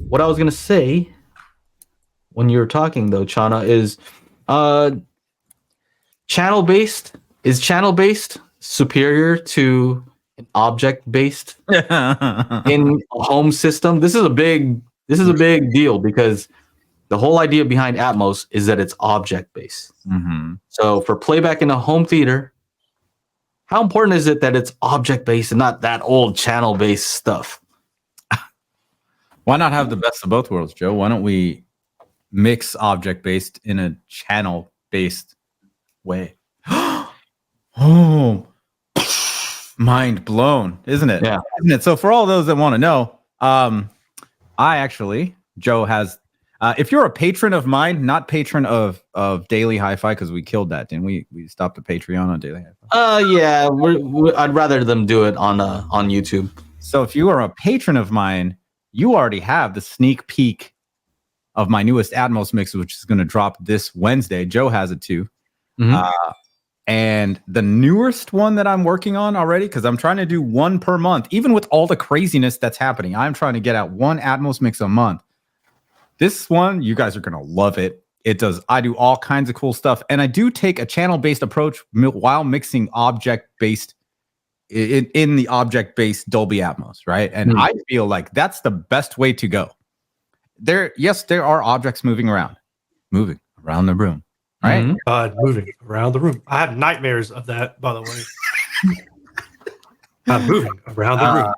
what I was gonna say when you were talking though, Chana, is uh channel based superior to an object based in a home system? This is a big deal because the whole idea behind Atmos is that it's object based. Mm-hmm. So for playback in a home theater, how important is it that it's object based and not that old channel based stuff? Why not have the best of both worlds, Joe? Why don't we mix object based in a channel based way? Oh, mind blown, isn't it? Yeah. Isn't it? So for all those that want to know, Joe has. If you're a patron of mine, not patron of Daily HiFi, because we killed that, didn't we? We stopped the Patreon on Daily HiFi. Yeah, I'd rather them do it on YouTube. So if you are a patron of mine, you already have the sneak peek of my newest Atmos mix, which is going to drop this Wednesday. Joe has it too. Mm-hmm. And the newest one that I'm working on already, because I'm trying to do one per month, even with all the craziness that's happening, I'm trying to get out one Atmos mix a month. This one, you guys are going to love it. I do all kinds of cool stuff. And I do take a channel-based approach while mixing object-based in the object-based Dolby Atmos, right? And I feel like that's the best way to go. There are objects moving around the room, right? Mm-hmm. God, moving around the room. I have nightmares of that, by the way. I'm moving around the room.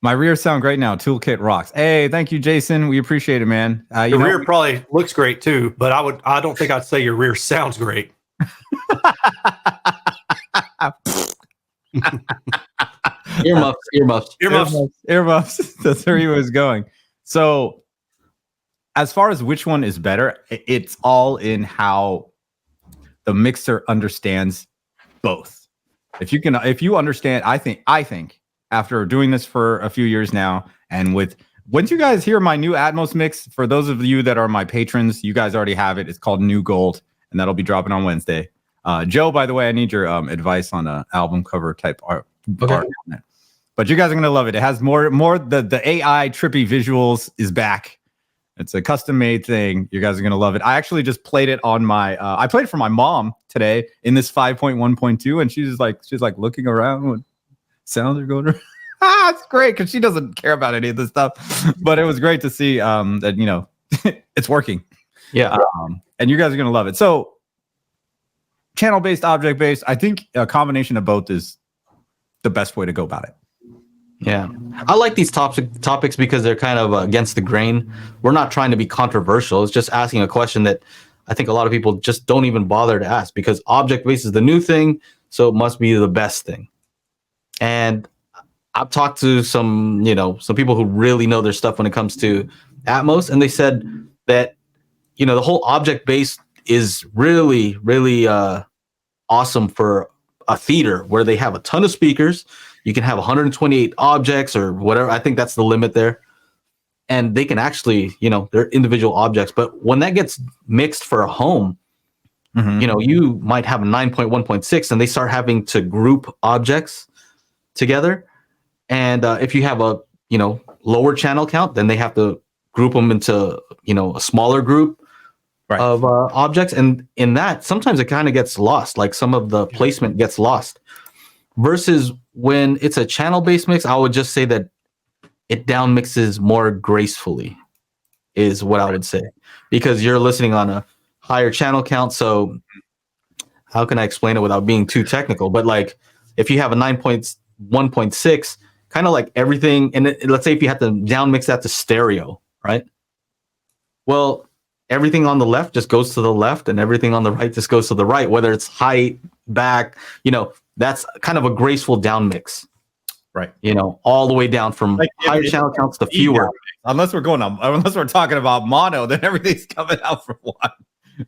My rear sound great now. Toolkit rocks. Hey, thank you, Jason. We appreciate it, man. Your rear probably looks great too, but I don't think I'd say your rear sounds great. Earmuffs. That's where he was going. So, as far as which one is better, it's all in how the mixer understands both. If you understand, I think after doing this for a few years now, and once you guys hear my new Atmos mix, for those of you that are my patrons, you guys already have it. It's called New Gold, and that'll be dropping on Wednesday. Joe, by the way, I need your advice on an album cover type art. Okay. But you guys are gonna love it. It has more the AI trippy visuals is back. It's a custom made thing. You guys are gonna love it. I actually just played it on my I played it for my mom today in this 5.1.2, and she's like looking around when sounds are going around. It's great because she doesn't care about any of this stuff. But it was great to see that it's working. Yeah. And you guys are gonna love it. So channel based, object based. I think a combination of both is the best way to go about it. Yeah, I like these topics because they're kind of against the grain. We're not trying to be controversial. It's just asking a question that I think a lot of people just don't even bother to ask, because object-based is the new thing, so it must be the best thing. And I've talked to some people who really know their stuff when it comes to Atmos, and they said that, the whole object-based is really, really awesome for a theater where they have a ton of speakers. You can have 128 objects or whatever. I think that's the limit there. And they can actually, they're individual objects. But when that gets mixed for a home, you might have a 9.1.6 and they start having to group objects together. And if you have a, lower channel count, then they have to group them into, a smaller group of objects. And in that, sometimes it kind of gets lost. Like some of the placement gets lost. Versus when it's a channel-based mix, I would just say that it down mixes more gracefully, is what I would say, because you're listening on a higher channel count. So how can I explain it without being too technical? But like if you have a 9.1.6, kind of like everything, and let's say if you had to down mix that to stereo, right? Well, everything on the left just goes to the left and everything on the right just goes to the right, whether it's height, back, that's kind of a graceful down mix, right? All the way down from higher channel counts to fewer. Unless we're talking about mono, then everything's coming out from one,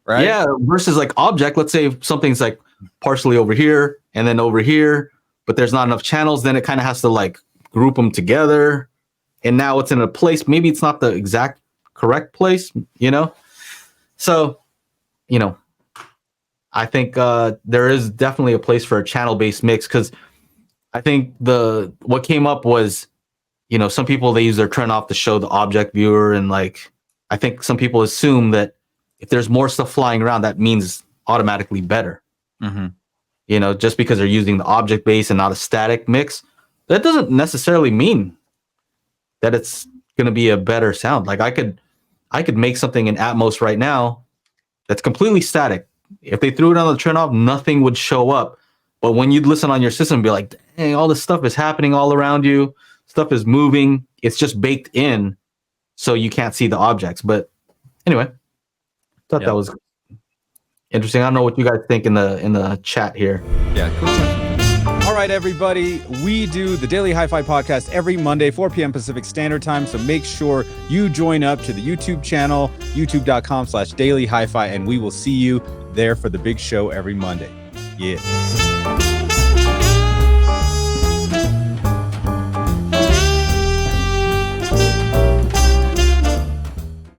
right? Yeah. Versus like object, let's say something's like partially over here and then over here, but there's not enough channels. Then it kind of has to like group them together, and now it's in a place. Maybe it's not the exact correct place, So, I think there is definitely a place for a channel-based mix, because I think what came up was some people, they use their turn off to show the object viewer, and like I think some people assume that if there's more stuff flying around, that means automatically better. Just because they're using the object base and not a static mix, that doesn't necessarily mean that it's going to be a better sound. Like I could make something in Atmos right now that's completely static. If they threw it on the turn off, nothing would show up. But when you'd listen on your system, be like, dang, all this stuff is happening all around you. Stuff is moving. It's just baked in, so you can't see the objects. But anyway, thought that was interesting. I don't know what you guys think in the chat here. Yeah, cool. All right, everybody. We do the Daily Hi-Fi podcast every Monday, 4 p.m. Pacific Standard Time. So make sure you join up to the YouTube channel, youtube.com/Daily Hi-Fi, and we will see you there for the big show every Monday. Yeah.